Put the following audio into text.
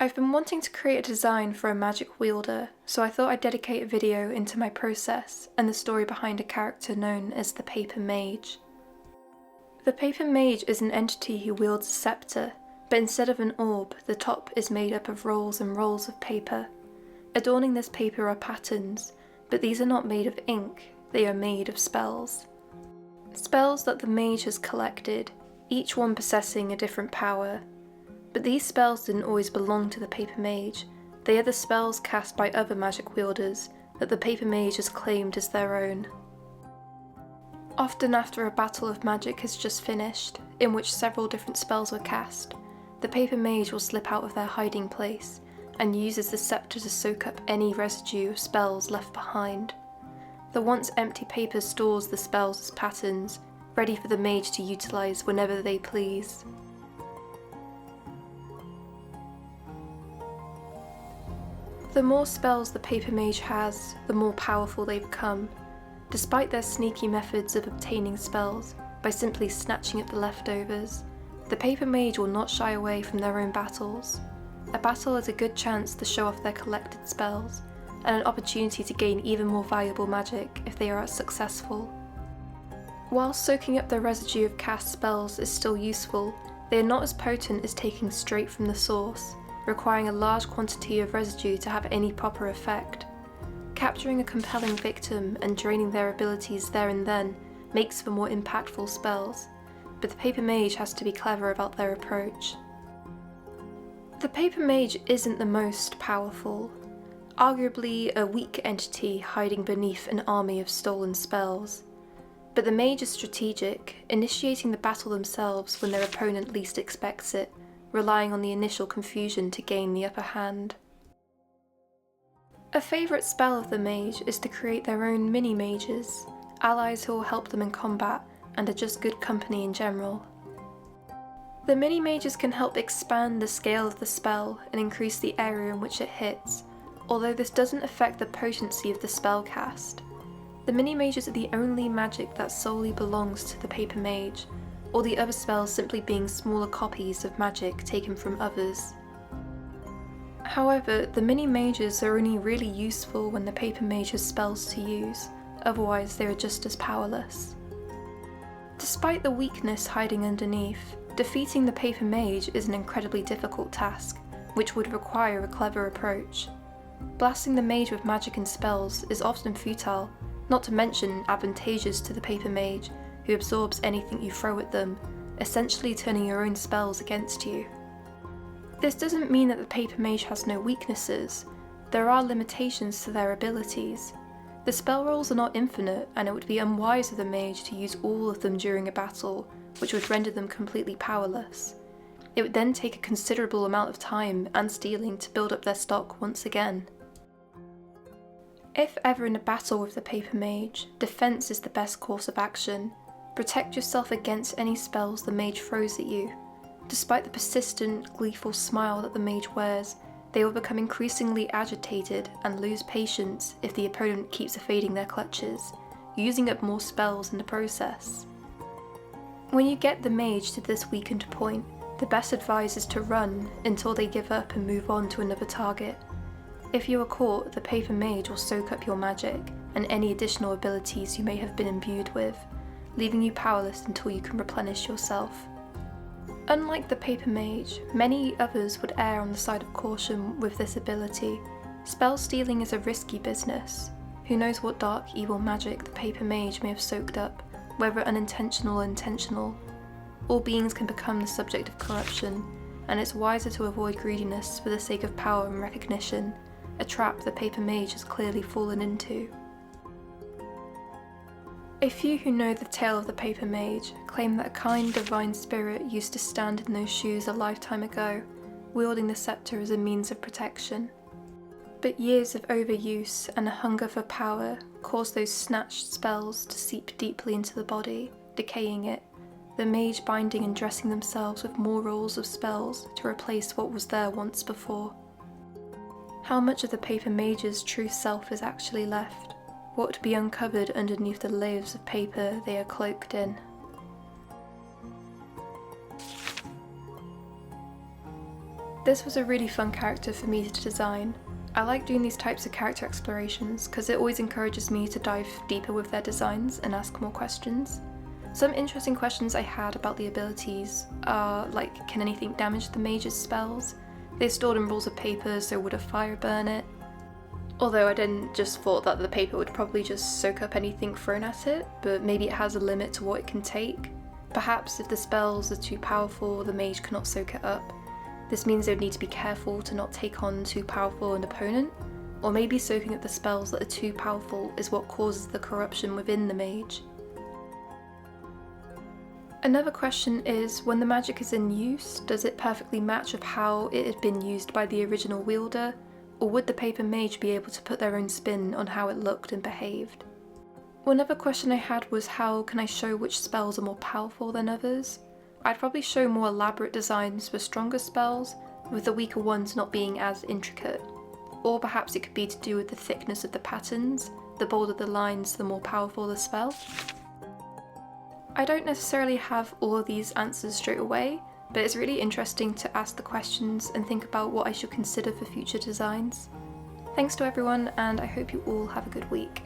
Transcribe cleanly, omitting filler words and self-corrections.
I've been wanting to create a design for a magic wielder, so I thought I'd dedicate a video into my process and the story behind a character known as the Paper Mage. The Paper Mage is an entity who wields a scepter, but instead of an orb, the top is made up of rolls and rolls of paper. Adorning this paper are patterns, but these are not made of ink, they are made of spells. Spells that the mage has collected, each one possessing a different power. But these spells didn't always belong to the Paper Mage, they are the spells cast by other magic wielders that the Paper Mage has claimed as their own. Often after a battle of magic has just finished, in which several different spells were cast, the Paper Mage will slip out of their hiding place and uses the scepter to soak up any residue of spells left behind. The once empty paper stores the spells as patterns, ready for the mage to utilise whenever they please. The more spells the Paper Mage has, the more powerful they become. Despite their sneaky methods of obtaining spells by simply snatching at the leftovers, the Paper Mage will not shy away from their own battles. A battle is a good chance to show off their collected spells, and an opportunity to gain even more valuable magic if they are successful. While soaking up the residue of cast spells is still useful, they are not as potent as taking straight from the source, requiring a large quantity of residue to have any proper effect. Capturing a compelling victim and draining their abilities there and then makes for more impactful spells, but the Paper Mage has to be clever about their approach. The Paper Mage isn't the most powerful, arguably a weak entity hiding beneath an army of stolen spells. But the mage is strategic, initiating the battle themselves when their opponent least expects it, relying on the initial confusion to gain the upper hand. A favourite spell of the mage is to create their own mini-mages, allies who will help them in combat and are just good company in general. The mini-mages can help expand the scale of the spell and increase the area in which it hits, although this doesn't affect the potency of the spell cast. The mini-mages are the only magic that solely belongs to the Paper Mage, all the other spells simply being smaller copies of magic taken from others. However, the mini-mages are only really useful when the Paper Mage has spells to use, otherwise they are just as powerless. Despite the weakness hiding underneath, defeating the Paper Mage is an incredibly difficult task, which would require a clever approach. Blasting the mage with magic and spells is often futile, not to mention advantageous to the Paper Mage, who absorbs anything you throw at them, essentially turning your own spells against you. This doesn't mean that the Paper Mage has no weaknesses. There are limitations to their abilities. The spell rolls are not infinite, and it would be unwise of the mage to use all of them during a battle, which would render them completely powerless. It would then take a considerable amount of time and stealing to build up their stock once again. If ever in a battle with the Paper Mage, defense is the best course of action. Protect yourself against any spells the mage throws at you. Despite the persistent, gleeful smile that the mage wears, they will become increasingly agitated and lose patience if the opponent keeps evading their clutches, using up more spells in the process. When you get the mage to this weakened point, the best advice is to run until they give up and move on to another target. If you are caught, the Paper Mage will soak up your magic and any additional abilities you may have been imbued with, leaving you powerless until you can replenish yourself. Unlike the Paper Mage, many others would err on the side of caution with this ability. Spell stealing is a risky business. Who knows what dark, evil magic the Paper Mage may have soaked up, whether unintentional or intentional. All beings can become the subject of corruption, and it's wiser to avoid greediness for the sake of power and recognition, a trap the Paper Mage has clearly fallen into. A few who know the tale of the Paper Mage claim that a kind divine spirit used to stand in those shoes a lifetime ago, wielding the scepter as a means of protection. But years of overuse and a hunger for power caused those snatched spells to seep deeply into the body, decaying it, the mage binding and dressing themselves with more rolls of spells to replace what was there once before. How much of the Paper Mage's true self is actually left? What would be uncovered underneath the layers of paper they are cloaked in? This was a really fun character for me to design. I like doing these types of character explorations because it always encourages me to dive deeper with their designs and ask more questions. Some interesting questions I had about the abilities are like, can anything damage the mage's spells? They're stored in rolls of paper, so would a fire burn it? Although I then just thought that the paper would probably just soak up anything thrown at it, but maybe it has a limit to what it can take. Perhaps if the spells are too powerful, the mage cannot soak it up. This means they would need to be careful to not take on too powerful an opponent, or maybe soaking up the spells that are too powerful is what causes the corruption within the mage. Another question is, when the magic is in use, does it perfectly match with how it had been used by the original wielder, or would the Paper Mage be able to put their own spin on how it looked and behaved? One other question I had was, how can I show which spells are more powerful than others? I'd probably show more elaborate designs for stronger spells, with the weaker ones not being as intricate. Or perhaps it could be to do with the thickness of the patterns. The bolder the lines, the more powerful the spell. I don't necessarily have all of these answers straight away, but it's really interesting to ask the questions and think about what I should consider for future designs. Thanks to everyone, and I hope you all have a good week.